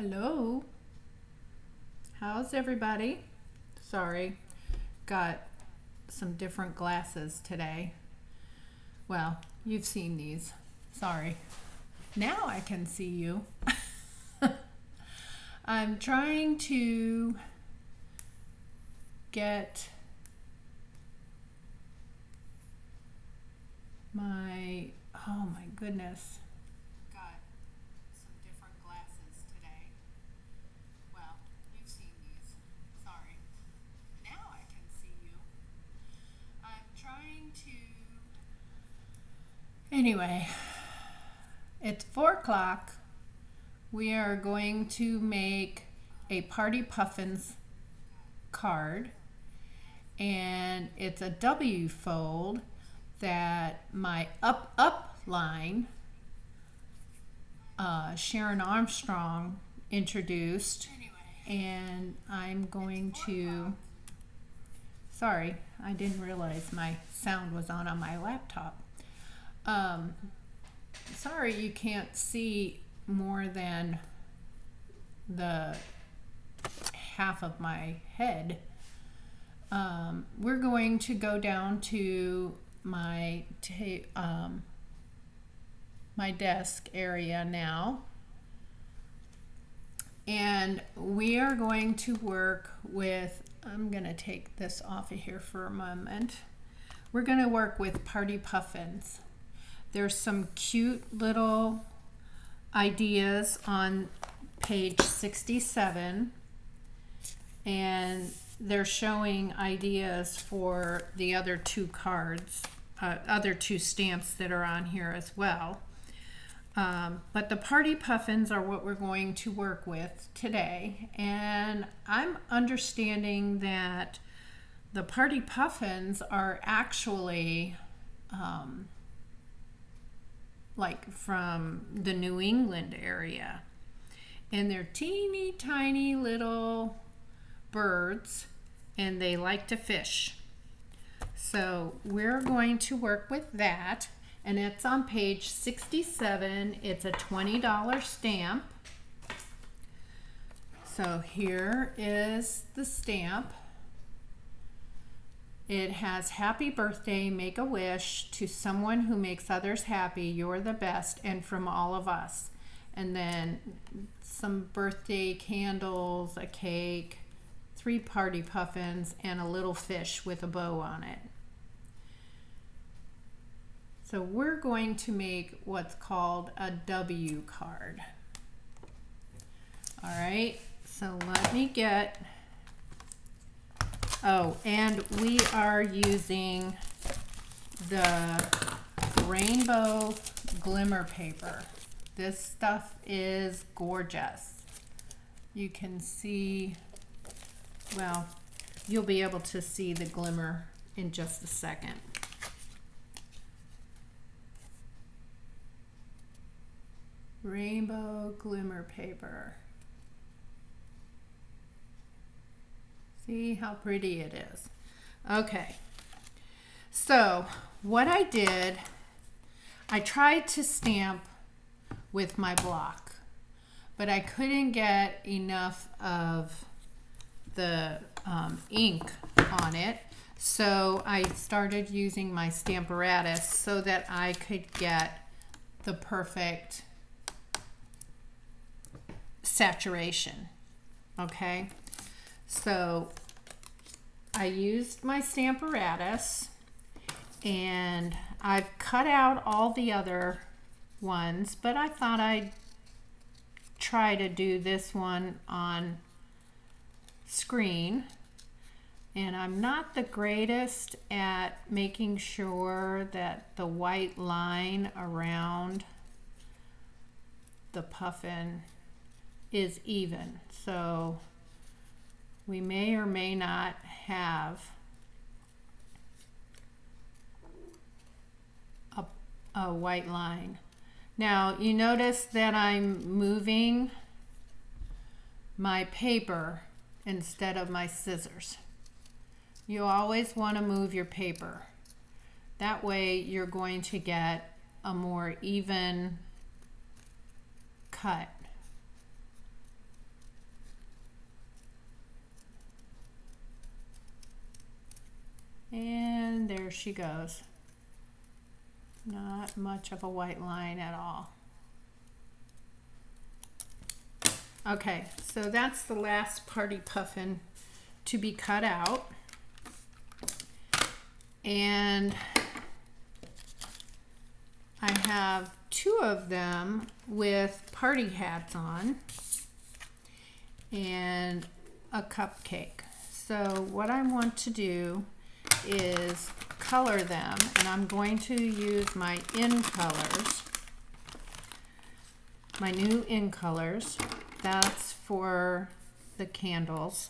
Hello. How's everybody? Sorry, got some different glasses today. Well, you've seen these. Sorry. Now I can see you. I'm trying to get oh my goodness. Got some different glasses today. Well, you've seen these. Sorry. Now I can see you. I'm trying to. Anyway, it's 4 o'clock. We are going to make a Party Puffins card, and it's a W fold that my up line, Sharon Armstrong, introduced, and I'm going to, sorry, I didn't realize my sound was on my laptop. Sorry you can't see more than the half of my head. We're going to go down to my my desk area now, and we are going to work with, I'm going to take this off of here for a moment. We're going to work with Party Puffins. There's some cute little ideas on page 67, and they're showing ideas for the other two cards, other two stamps that are on here as well. But the Party Puffins are what we're going to work with today, and I'm understanding that the Party Puffins are actually like from the New England area, and they're teeny tiny little birds, and they like to fish. So we're going to work with that, and it's on page 67. It's a $20 stamp. So here is the stamp. It has happy birthday, make a wish to someone who makes others happy, you're the best, and from all of us. And then some birthday candles, a cake, 3 Party Puffins, and a little fish with a bow on it. So we're going to make what's called a W card. All right, so let me get, oh, and we are using the rainbow glimmer paper. This stuff is gorgeous. You can see, well, you'll be able to see the glimmer in just a second. Rainbow glimmer paper. See how pretty it is. Okay, so what I did, I tried to stamp with my block, but I couldn't get enough of the ink on it, so I started using my Stamparatus so that I could get the perfect saturation. Okay, so I used my Stamparatus, and I've cut out all the other ones, but I thought I'd try to do this one on screen. And I'm not the greatest at making sure that the white line around the puffin is even, so we may or may not have a white line. Now you notice that I'm moving my paper instead of my scissors. You always want to move your paper. That way you're going to get a more even cut. she goes. Not much of a white line at all. Okay, so that's the last party puffin to be cut out. And I have 2 of them with party hats on and a cupcake. So what I want to do is color them, and I'm going to use my in colors, my new in colors. That's for the candles.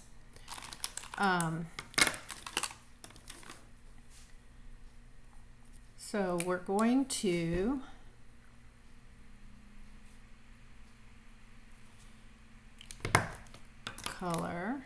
So we're going to color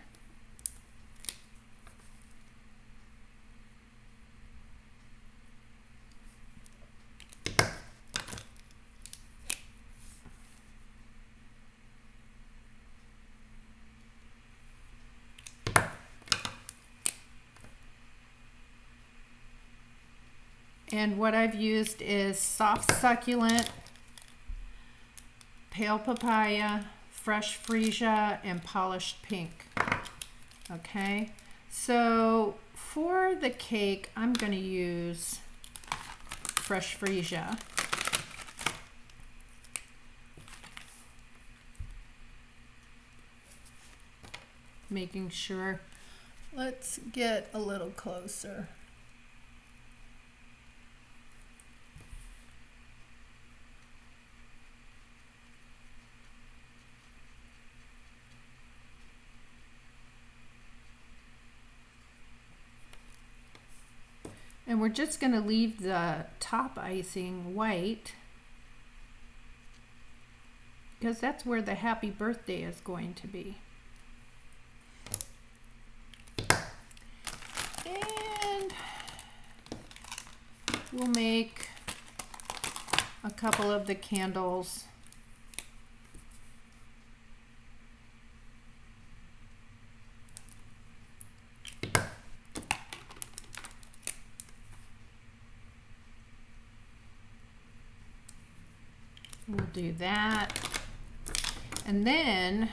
and what I've used is soft succulent, pale papaya, fresh freesia, and polished pink. Okay, so for the cake, I'm going to use fresh freesia. Making sure, let's get a little closer. And we're just going to leave the top icing white because that's where the happy birthday is going to be. And we'll make a couple of the candles. We'll do that. And then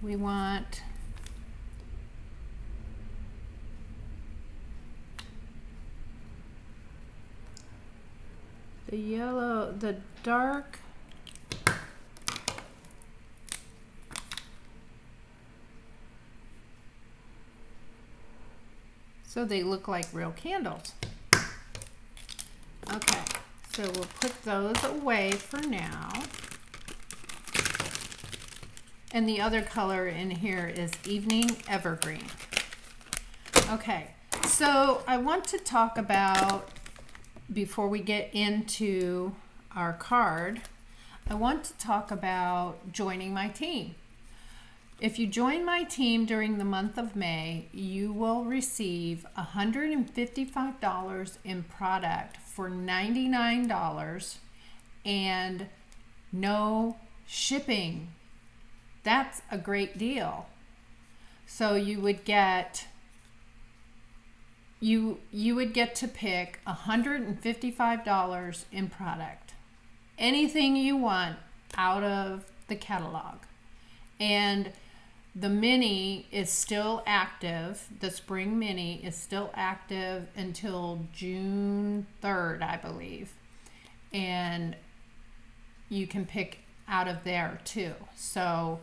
we want the yellow, the dark so they look like real candles. Okay. So we'll put those away for now. And the other color in here is Evening Evergreen. Okay, so I want to talk about, before we get into our card, I want to talk about joining my team. If you join my team during the month of May, you will receive $155 in product for $99 and no shipping. That's a great deal. So you would get to pick $155 in product. Anything you want out of the catalog. And the mini is still active. The spring mini is still active until June 3rd, I believe. And you can pick out of there too. So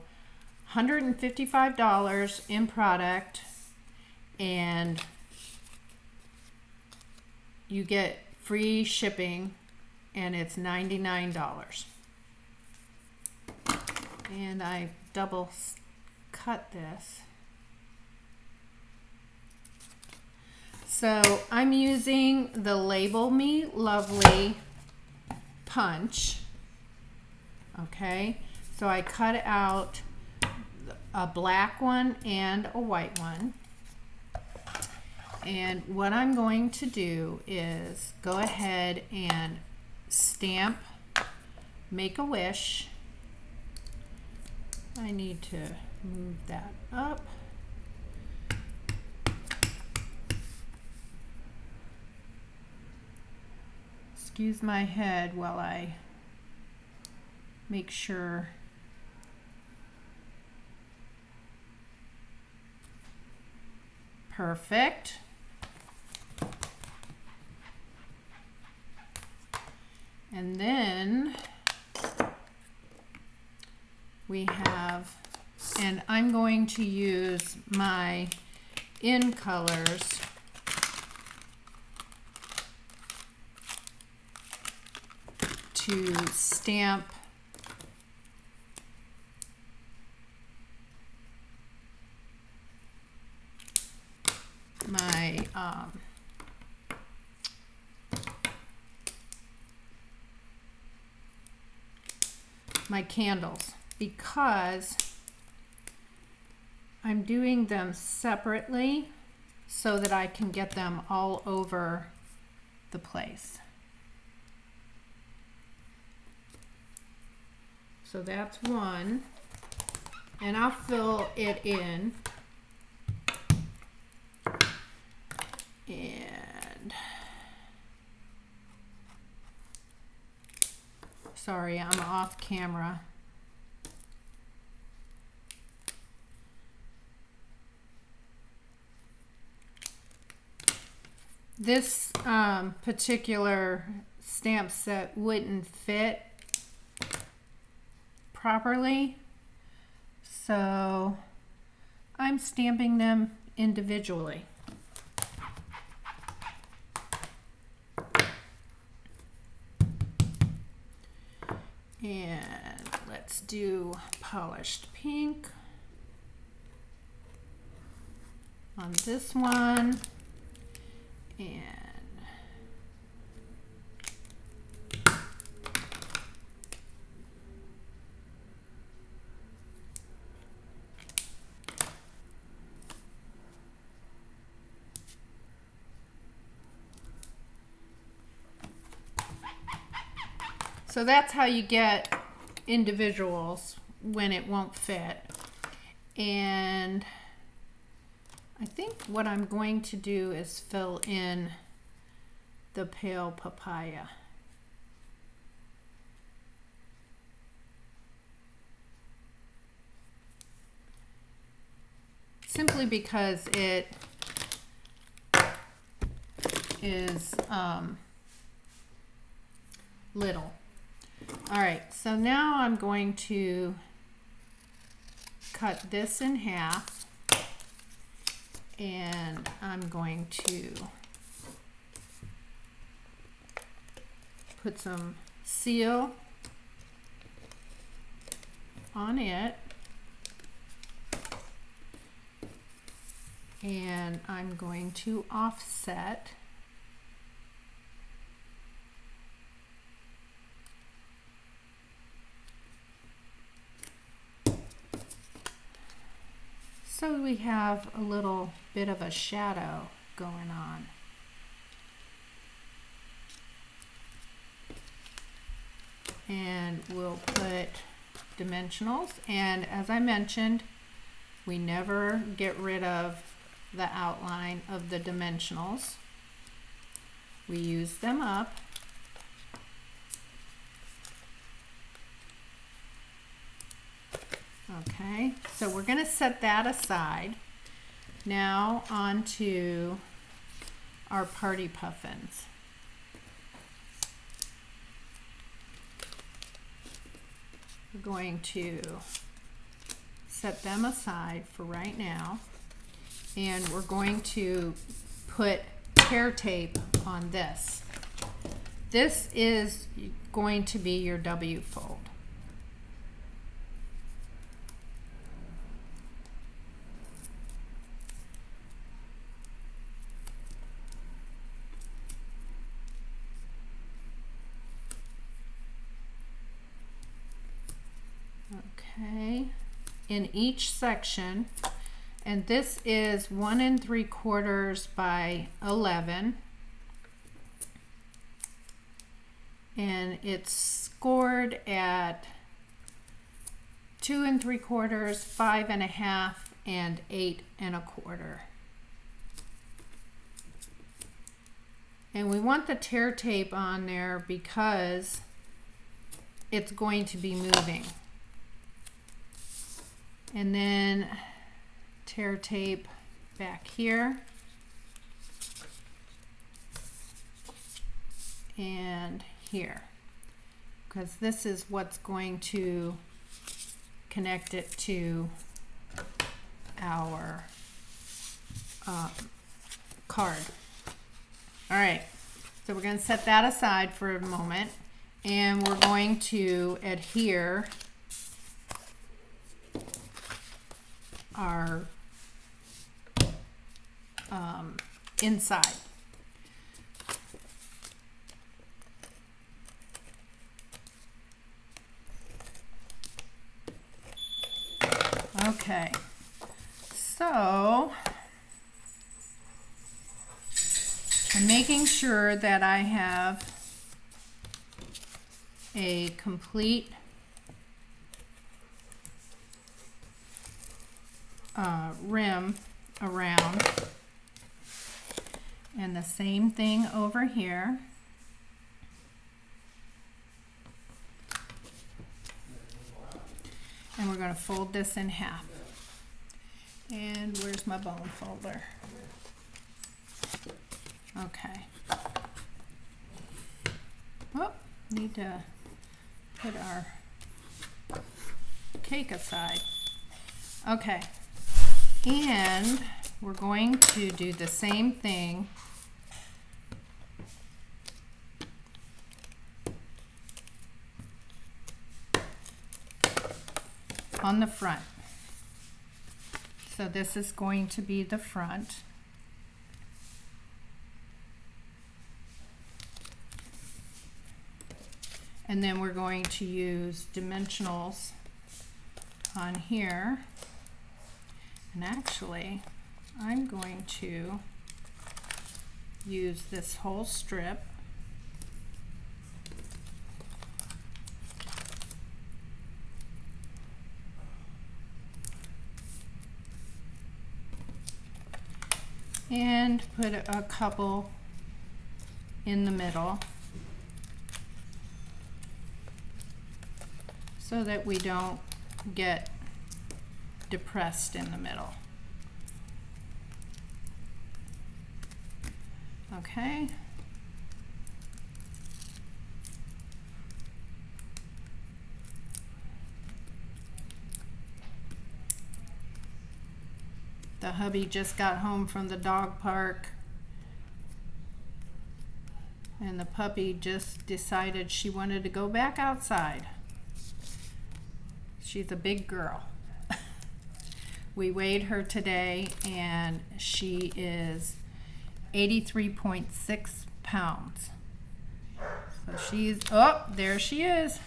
$155 in product, and you get free shipping, and it's $99. And I double cut this. So I'm using the Label Me Lovely punch. Okay, so I cut out a black one and a white one. And what I'm going to do is go ahead and stamp Make a Wish. I need to move that up. Excuse my head while I make sure. Perfect. And then we have, and I'm going to use my in colors to stamp my my candles, because I'm doing them separately so that I can get them all over the place. So that's one, and I'll fill it in. And sorry, I'm off camera. This particular stamp set wouldn't fit properly, so I'm stamping them individually. And let's do polished pink on this one. And so that's how you get individuals when it won't fit. And I think what I'm going to do is fill in the pale papaya. Simply because it is little. All right, so now I'm going to cut this in half, and I'm going to put some seal on it, and I'm going to offset. So we have a little bit of a shadow going on. And we'll put dimensionals, and as I mentioned, we never get rid of the outline of the dimensionals. We use them up. Okay, so we're going to set that aside. Now on to our party puffins. We're going to set them aside for right now, and we're going to put tear tape on this. This is going to be your W fold. Okay, in each section, and this is 1 3/4 by 11, and it's scored at 2 3/4, 5 1/2, and 8 1/4. And we want the tear tape on there because it's going to be moving. And then tear tape back here. And here. Because this is what's going to connect it to our card. All right, so we're going to set that aside for a moment, and we're going to adhere our inside. Okay, so I'm making sure that I have a complete rim around, and the same thing over here. And we're going to fold this in half. And where's my bone folder? Okay. Oh, need to put our cake aside. Okay. And we're going to do the same thing on the front. So this is going to be the front. And then we're going to use dimensionals on here. And actually, I'm going to use this whole strip. And put a couple in the middle so that we don't get depressed in the middle. Okay. The hubby just got home from the dog park, and the puppy just decided she wanted to go back outside. She's a big girl. We weighed her today, and she is 83.6 pounds. So she's, oh, there she is.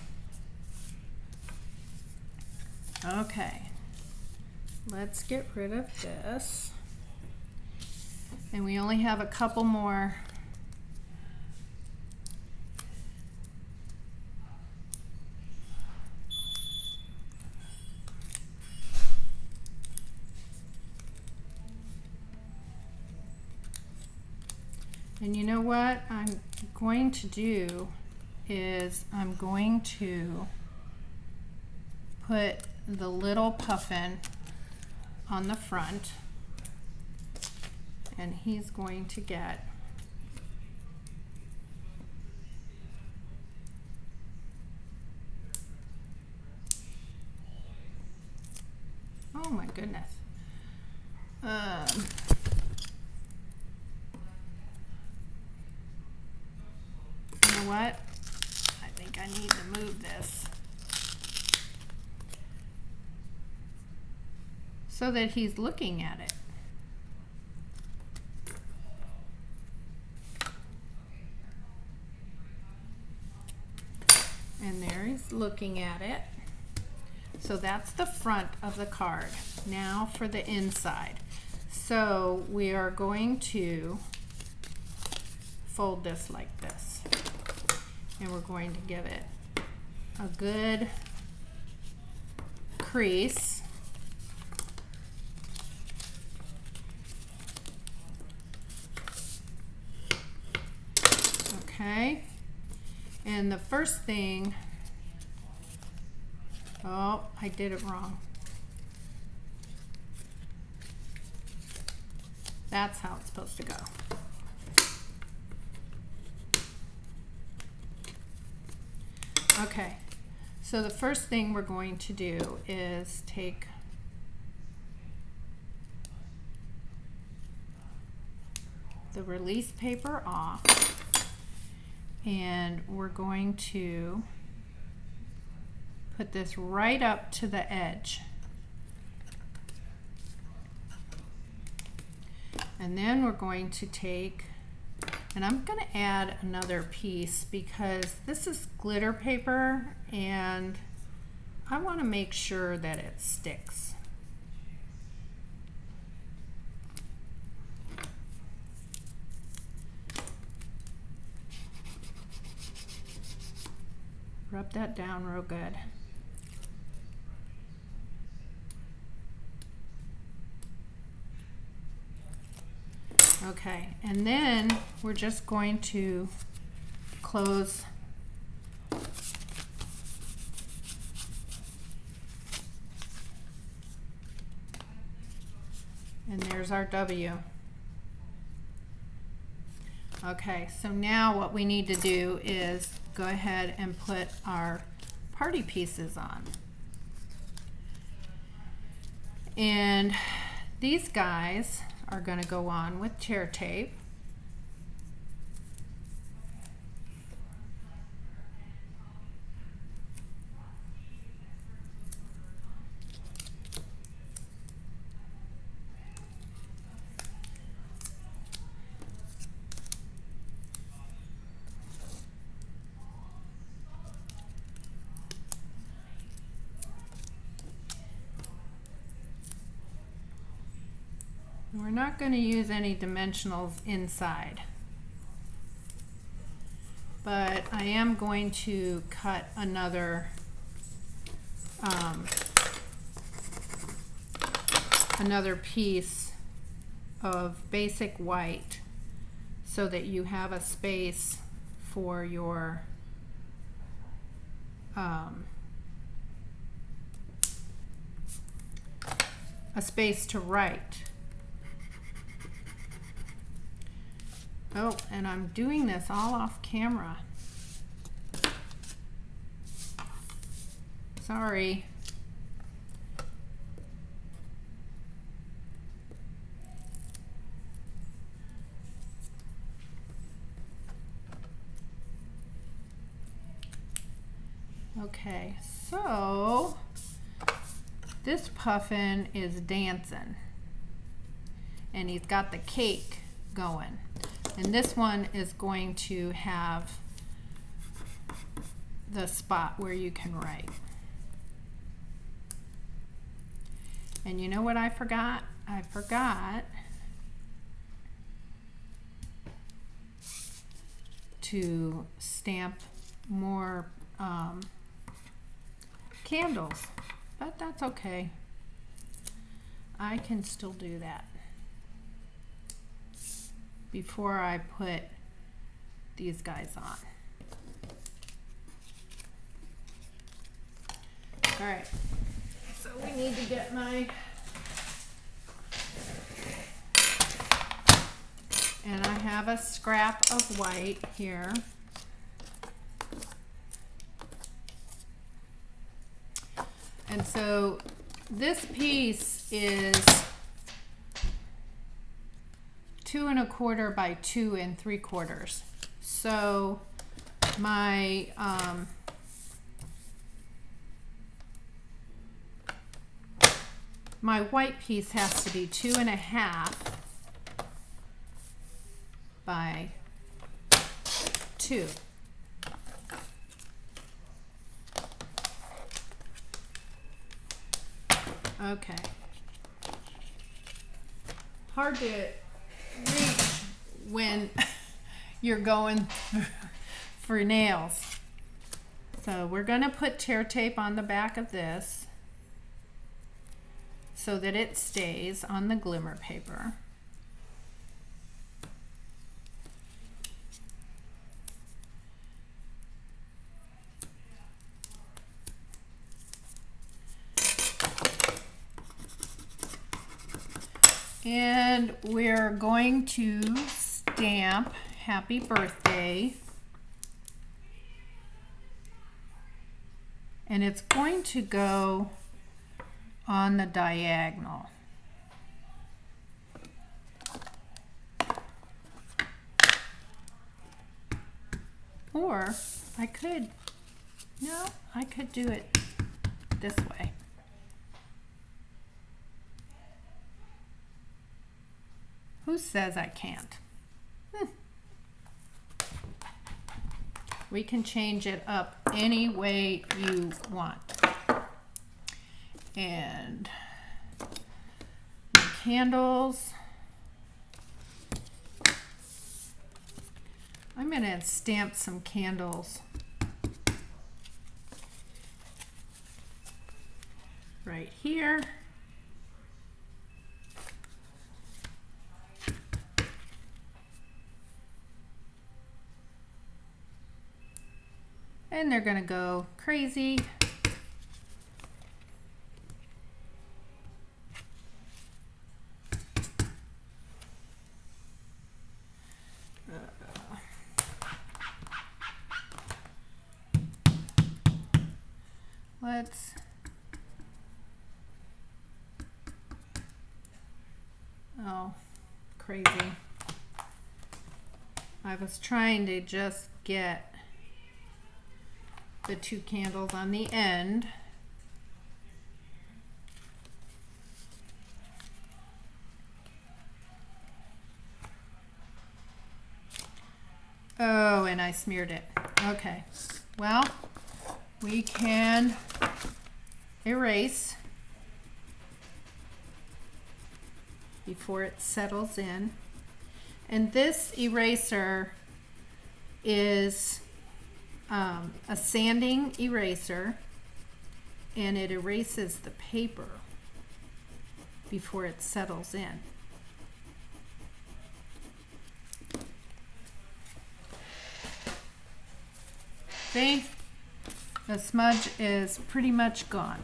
Okay. Let's get rid of this. And we only have a couple more. And you know what I'm going to do is I'm going to put the little puffin on the front, and he's going to get oh my goodness. You know what? I think I need to move this so that he's looking at it. And there he's looking at it. So that's the front of the card. Now for the inside. So we are going to fold this like this. And we're going to give it a good crease. Okay, and the first thing, oh, I did it wrong. That's how it's supposed to go. Okay, so the first thing we're going to do is take the release paper off, and we're going to put this right up to the edge. And then we're going to take, and I'm going to add another piece because this is glitter paper and I want to make sure that it sticks. Rub that down real good. Okay, and then we're just going to close and there's our W. Okay, so now what we need to do is go ahead and put our party pieces on. And these guys are going to go on with tear tape. We're not going to use any dimensionals inside, but I am going to cut another piece of basic white so that you have a space for your a space to write. Oh, and I'm doing this all off camera. Sorry. Okay, so this puffin is dancing and he's got the cake going. And this one is going to have the spot where you can write. And you know what I forgot? I forgot to stamp more candles, but that's okay. I can still do that before I put these guys on. All right, so we need to get my, and I have a scrap of white here. And so this piece is 2 1/4 by 2 3/4. So my my white piece has to be 2 1/2 by 2. Okay. Hard to reach when you're going for nails. So we're going to put tear tape on the back of this so that it stays on the glimmer paper. And we're going to stamp happy birthday. And it's going to go on the diagonal. Or I could do it this way. Who says I can't? We can change it up any way you want. And the candles. I'm going to stamp some candles right here. And they're going to go crazy. Oh, crazy. I was trying to just get the two candles on the end. Oh, and I smeared it. Okay, well, we can erase before it settles in. And this eraser is a sanding eraser, and it erases the paper before it settles in. See, the smudge is pretty much gone.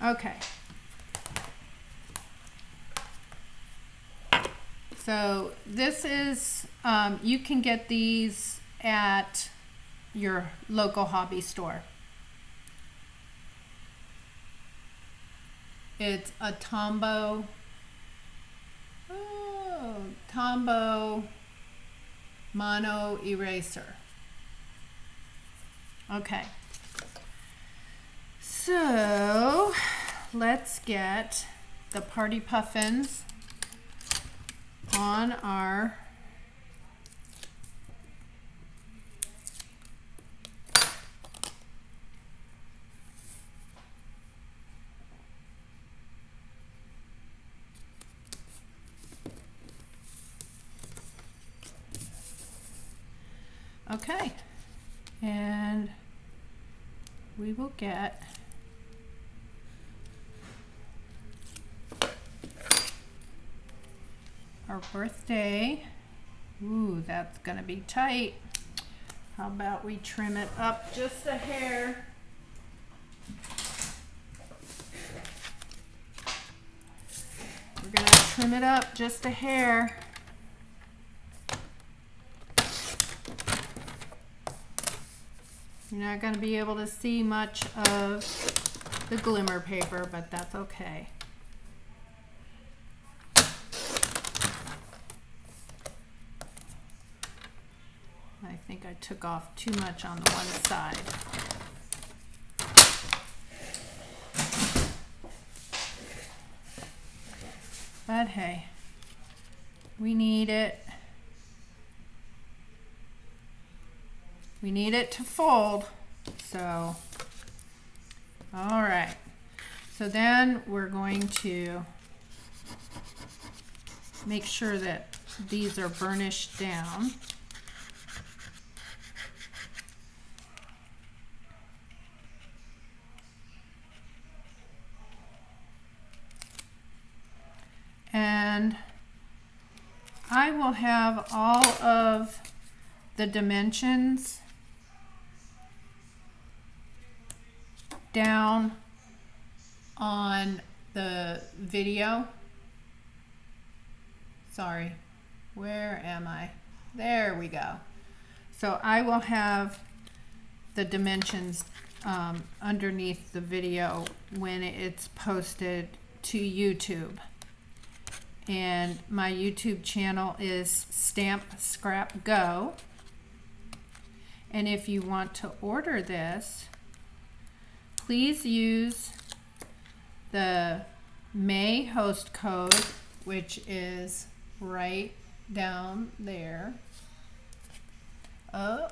Okay. So this is, you can get these at your local hobby store. It's a Tombow mono eraser. Okay. So let's get the party puffins on our okay, and we will get our birthday. Ooh, that's gonna be tight. How about we trim it up just a hair? We're gonna trim it up just a hair. You're not gonna be able to see much of the glimmer paper, but that's okay. I think I took off too much on the one side. But hey, we need it. We need it to fold. So, all right. So then we're going to make sure that these are burnished down. And I will have all of the dimensions down on the video. Sorry, where am I? There we go. So I will have the dimensions underneath the video when it's posted to YouTube. And my YouTube channel is Stamp Scrap Go. And if you want to order this, please use the May host code, which is right down there. Oh,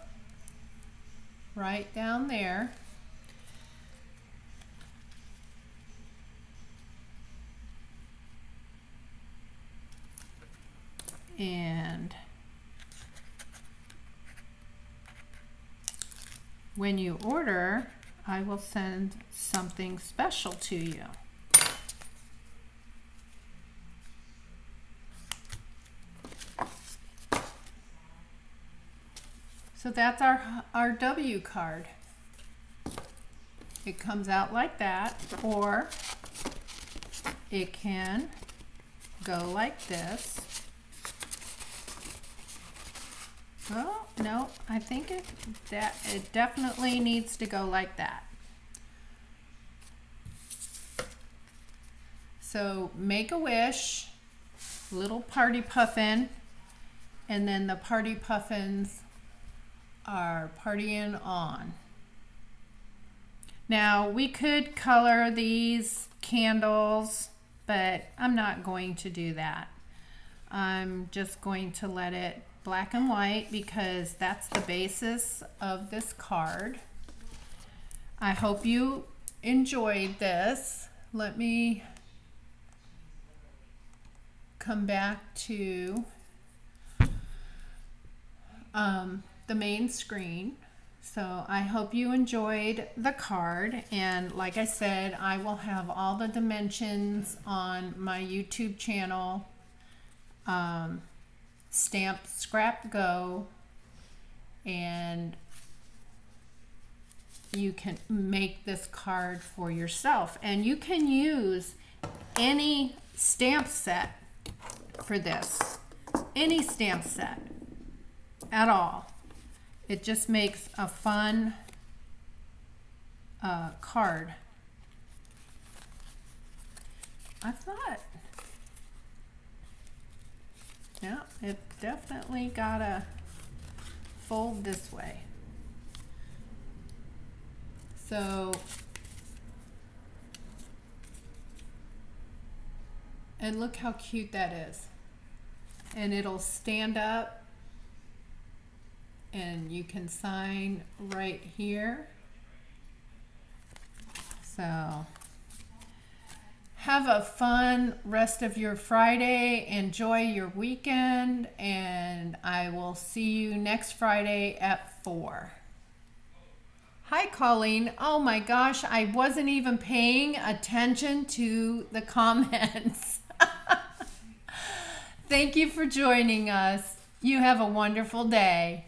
right down there. And when you order, I will send something special to you. So that's our W card. It comes out like that, or it can go like this. Oh, no, I think it definitely needs to go like that. So make a wish, little party puffin, and then the party puffins are partying on. Now we could color these candles, but I'm not going to do that. I'm just going to let it black and white because that's the basis of this card. I hope you enjoyed this. Let me come back to the main screen. So I hope you enjoyed the card, and like I said, I will have all the dimensions on my YouTube channel, Stamp Scrap Go, and you can make this card for yourself, and you can use any stamp set for this, any stamp set at all. It just makes a fun card. I thought, yeah, it definitely gotta fold this way. So, and look how cute that is. And it'll stand up, and you can sign right here. So have a fun rest of your Friday. Enjoy your weekend, and I will see you next Friday at 4. Hi, Colleen. Oh my gosh, I wasn't even paying attention to the comments. Thank you for joining us. You have a wonderful day.